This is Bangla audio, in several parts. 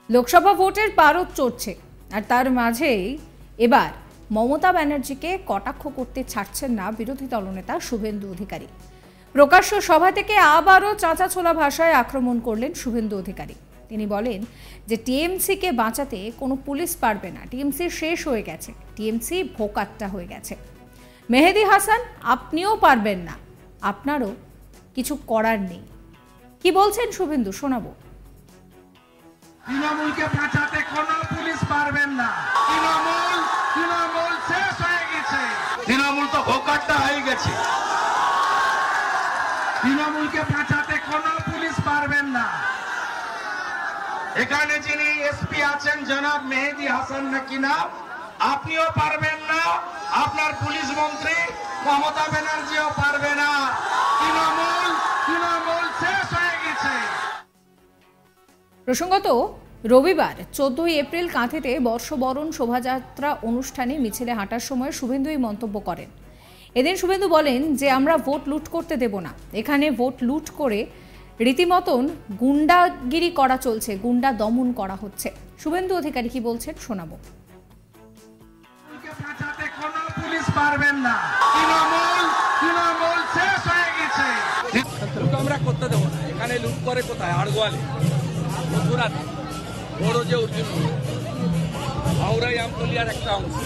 লোকসভা ভোটের পারদ চড়ছে, আর তার মাঝেই এবার মমতা ব্যানার্জিকে কটাক্ষ করতে ছাড়ছেন না বিরোধী দলনেতা শুভেন্দু অধিকারী। প্রকাশ্য সভা থেকে আবারও চাঁচাছোলা ভাষায় আক্রমণ করলেন শুভেন্দু অধিকারী। তিনি বলেন যে টিএমসিকে বাঁচাতে কোনো পুলিশ পারবে না, টিএমসি শেষ হয়ে গেছে, টিএমসি ভোকাট্টা হয়ে গেছে। মেহেদী হাসান, আপনিও পারবেন না, আপনারও কিছু করার নেই। কি বলছেন শুভেন্দু, শোনাবো। তৃণমূলকে বাঁচাতে কোনো পুলিশ পারবেন না, তৃণমূল শেষ হয়ে গেছে, তৃণমূল তো ভোকাট্টা হয়ে গেছে। তৃণমূলকে বাঁচাতে কোনো পুলিশ পারবেন না। এখানে যিনি এসপি আছেন জনাব মেহেদী হাসান নাকি নাম, আপনিও পারবেন না, আপনার পুলিশ মন্ত্রী মমতা ব্যানার্জিও পারবে না। তৃণমূল শেষ হয়ে গেছে। প্রসঙ্গত, রবিবার 14 এপ্রিল কাঁথিতে বর্ষবরণ শোভাযাত্রা অনুষ্ঠানে মিছিলে হাঁটার সময় শুভেন্দু এই মন্তব্য করেন। এদিন শুভেন্দু বলেন যে আমরা ভোট লুট করতে দেব না, এখানে ভোট লুট করে রীতিমতন গুন্ডাগিরি করা চলছে, গুন্ডা দমন করা হচ্ছে। শুভেন্দু অধিকারী কি বলছেন, শোনাবো। পুলিশ পারবেন না, তৃণমূল শেষ হয়ে গেছে। আমরা করতে দেবো না, এখানে লুট করে কোথায়? আড়গোয়ালে, মথুরাত, বড় যে অর্জুন, হাওড়াই আমতলিয়ার একটা অংশ,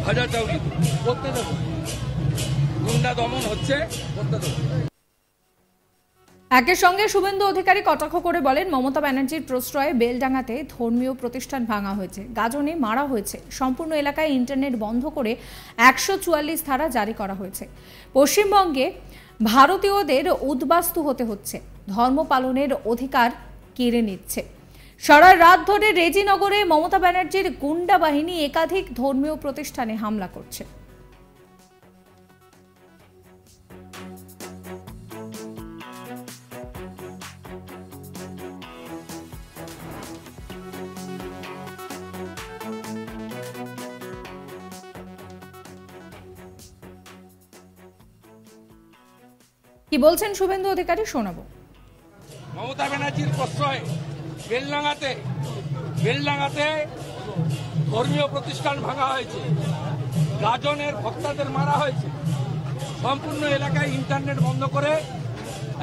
হাজারটাউলি করতে দেবো। গুন্ডা দমন হচ্ছে, করতে দেবো। একের সঙ্গে শুভেন্দু অধিকারী কটাক্ষ করে বলেন মমতা ব্যানার্জির প্রশ্রয়ে বেলডাঙ্গাতে ধর্মীয় প্রতিষ্ঠান ভাঙা হয়েছে, গাজনে মারা হয়েছে, সম্পূর্ণ এলাকায় ইন্টারনেট বন্ধ করে 144 ধারা জারি করা হয়েছে। পশ্চিমবঙ্গে ভারতীয়দের উদ্বাস্তু হতে হচ্ছে, ধর্ম পালনের অধিকার কেড়ে নিচ্ছে। সারা রাত ধরে রেজিনগরে মমতা ব্যানার্জির গুন্ডা বাহিনী একাধিক ধর্মীয় প্রতিষ্ঠানে হামলা করছে। কি বলছেন শুভেন্দু অধিকারী, শোনাবো। মমতা ব্যানার্জির প্রশ্রয়ে বেলডাঙ্গাতে ধর্মীয় প্রতিষ্ঠান ভাঙা হয়েছে, গাজনের ভক্তদের মারা হয়েছে, সম্পূর্ণ এলাকায় ইন্টারনেট বন্ধ করে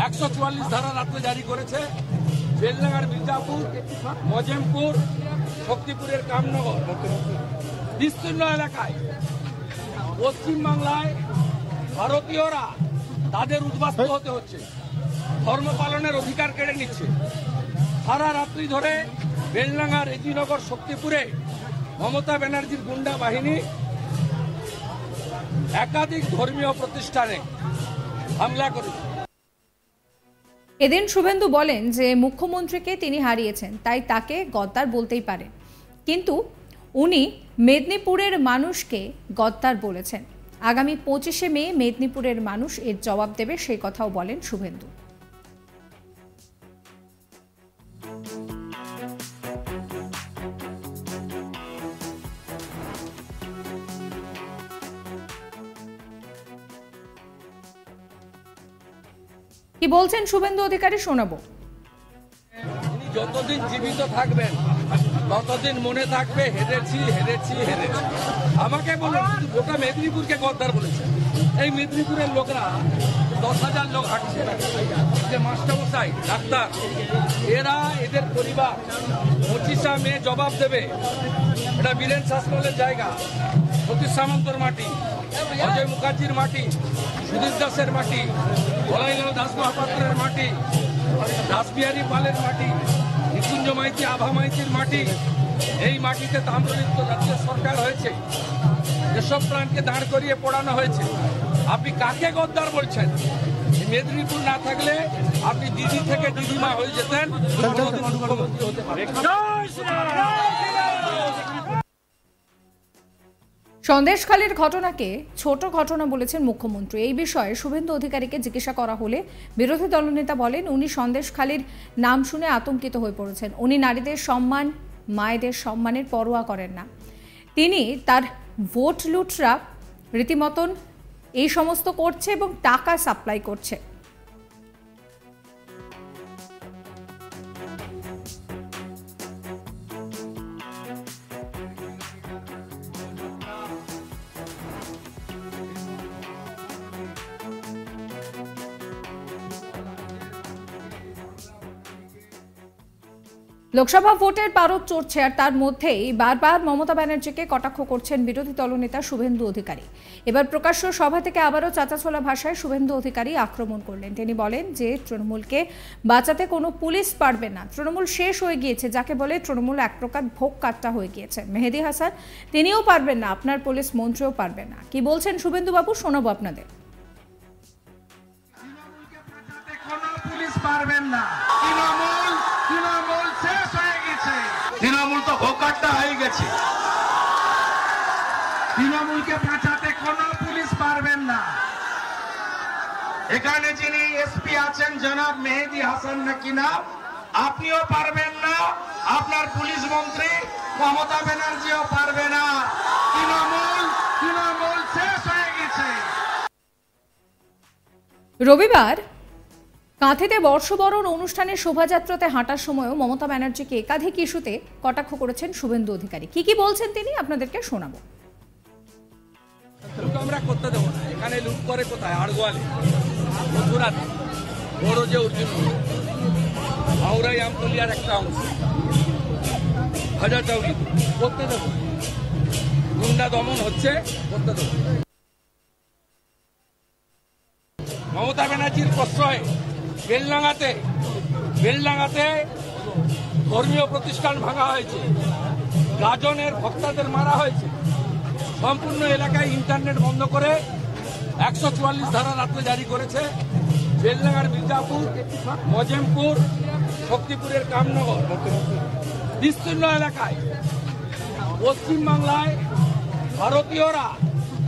144 ধারা রাত্রে জারি করেছে। বেলডাঙ্গার মির্জাপুর, মজেমপুর, শক্তিপুরের কামনগর বিস্তীর্ণ এলাকায় পশ্চিমবাংলায় ভারতীয়রা তাদের উদ্বাস্তু হতে হচ্ছে, ধর্ম পালনের অধিকার কেড়ে নিচ্ছে। সারা রাত্রি ধরে বেলডাঙ্গা, রেজিনগর, শক্তিপুরে মমতা ব্যানার্জির গুন্ডা বাহিনী একাধিক ধর্মীয় প্রতিষ্ঠানে হামলা করেছে। এদিন শুভেন্দু বলেন যে মুখ্যমন্ত্রীকে তিনি হারিয়েছেন, তাই তাকে গদ্দার বলতেই পারেন, কিন্তু উনি মেদিনীপুরের মানুষকে গদ্দার বলেছেন। আগামী 25শে মে মেদিনীপুরের মানুষ এর জবাব দেবে, সেই কথাও বলেন শুভেন্দু। কি বলছেন শুভেন্দু অধিকারী, শোনাবো। তিনি যতদিন জীবিত থাকবেন ততদিন মনে থাকবে হেরেছি। আমাকে বলুন, শুধু গোটা মেদিনীপুরকে গদ্দার বলেছেন। এই মেদিনীপুরের লোকরা 10,000 লোক হাঁটছে, যে মাস্টারমশাই, ডাক্তার, এরা, এদের পরিবার 25শে মে জবাব দেবে। এটা বীরেন শাসমলের জায়গা, সতীশ সামন্তর মাটি, অজয় মুখার্জির মাটি, সুধীর দাসের মাটি, বলাইলাল দাস মহাপাত্রের মাটি, দাসবিহারী পালের মাটি, নিকুঞ্জ মাইতি, আভা মাইতির মাটি। এই মাটিতে তাম্রলিপ্ত জাতীয় সরকার হয়েছে, যেসব প্রাণকে দাঁড় করিয়ে পড়ানো হয়েছে। আপনি কাকে গদ্দার বলছেন? মেদিনীপুর না থাকলে আপনি দিদি থেকে দিদিমা হয়ে যেতেন, মুখ্যমন্ত্রী হতে পারেন। সন্দেশখালীর ঘটনাকে ছোট ঘটনা বলেছেন মুখ্যমন্ত্রী। এই বিষয়ে শুভেন্দু অধিকারীকে জিজ্ঞাসা করা হলে বিরোধী দলনেতা বলেন উনি সন্দেশখালীর নাম শুনে আতঙ্কিত হয়ে পড়েছেন। উনি নারীদের সম্মান, মায়েদের সম্মানের পরোয়া করেন না। তিনি তার ভোট লুটরা রীতিমতন এই সমস্ত করছে এবং টাকা সাপ্লাই করছে। লোকসভা ভোটের পারদ চড়ছে আর তার মধ্যেই বারবার মমতা ব্যানার্জিকে কটাক্ষ করছেন বিরোধী দলনেতা শুভেন্দু অধিকারী। এবার প্রকাশ্য সভা থেকে আবারও চাঁচাছোলা ভাষায় শুভেন্দু অধিকারী আক্রমণ করলেন। তিনি বলেন যে তৃণমূলকে বাঁচাতে কোনো পুলিশ পারবে না, তৃণমূল শেষ হয়ে গিয়েছে, যাকে বলে তৃণমূল এক প্রকার ভোগ কাট্টা হয়ে গিয়েছে। মেহেদী হাসান তিনিও পারবেন না, আপনার পুলিশ মন্ত্রীও পারবে না। কি বলছেন শুভেন্দু বাবু, শোনাবো আপনাদের। তৃণমূল তো ভোকাট্টা হয়ে গেছে, তৃণমূলকে বাঁচাতে কোনো পুলিশ পারবেন না। এখানে যিনি এসপি আছেন জনাব মেহেদী হাসান নাকি নাম, আপনিও পারবেন না, আপনার পুলিশ মন্ত্রী মমতা ব্যানার্জিও পারবে না। তৃণমূল শেষ হয়ে গেছে। রবিবার কাঁথিতে বর্ষবরণ অনুষ্ঠানের শোভাযাত্রাতে হাঁটার সময়ও মমতা ব্যানার্জিকে একাধিক ইস্যুতে কটাক্ষ করেছেন শুভেন্দু অধিকারী। কি বলছেন তিনি আপনাদেরকে শোনাবো। আমরা করতে দেবো না, এখানে লুট করে কোথায়? আড়গোয়ালে, মথুরাতে, বড় যে অর্জুন, হাওড়াই আমতলিয়ার একটা অংশ, হাজারটাউলি করতে দেবো। গুন্ডা দমন হচ্ছে, করতে দেবো। মমতা ব্যানার্জির প্রশ্রয়ে বেলডাঙ্গাতে ধর্মীয় প্রতিষ্ঠান ভাঙা হয়েছে, গাজনের ভক্তদের মারা হয়েছে, সম্পূর্ণ এলাকায় ইন্টারনেট বন্ধ করে 144 ধারা রাত্রে জারি করেছে। বেলডাঙ্গার মির্জাপুর, মজেমপুর, শক্তিপুরের কামনগর, বিস্তীর্ণ এলাকায় পশ্চিমবাংলায় ভারতীয়রা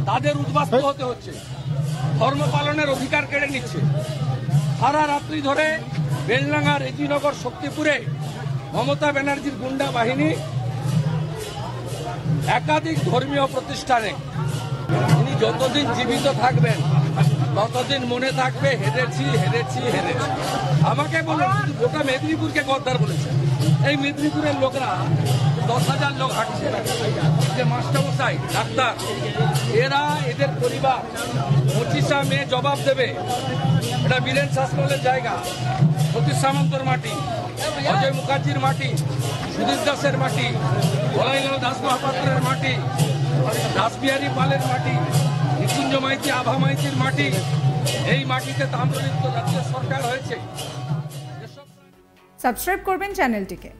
তাদের উদ্বাস্তু হতে হচ্ছে, ধর্ম পালনের অধিকার কেড়ে নিচ্ছে। সারা রাত্রি ধরে বেলডাঙ্গা, রেজিনগর, শক্তিপুরে মমতা ব্যানার্জির গুন্ডা বাহিনী একাধিক ধর্মীয় প্রতিষ্ঠানে, তিনি যতদিন জীবিত থাকবেন ততদিন মনে থাকবে হেরেছি। আমাকে বলুন, গোটা মেদিনীপুরকে গদ্দার বলেছে। এই মেদিনীপুরের লোকরা 10,000 লোক হাঁটছে, যে মাস্টারমশাই, ডাক্তার, এরা, এদের পরিবার 25 মে জবাব দেবে। এটা বীরেন শাসমলের জায়গা, সতীশ সামন্তর মাটি, অজয় মুখার্জির মাটি, সুধীর দাসের মাটি, বলাইলাল দাস মহাপাত্রের মাটি, রাসবিহারী পালের মাটি, নিকুঞ্জ মাইতি, আভা মাইতির মাটি। এই মাটিতে তাম্রলিপ্ত রাজ্য সরকার হয়েছে। সাবস্ক্রাইব করবেন চ্যানেলটিকে।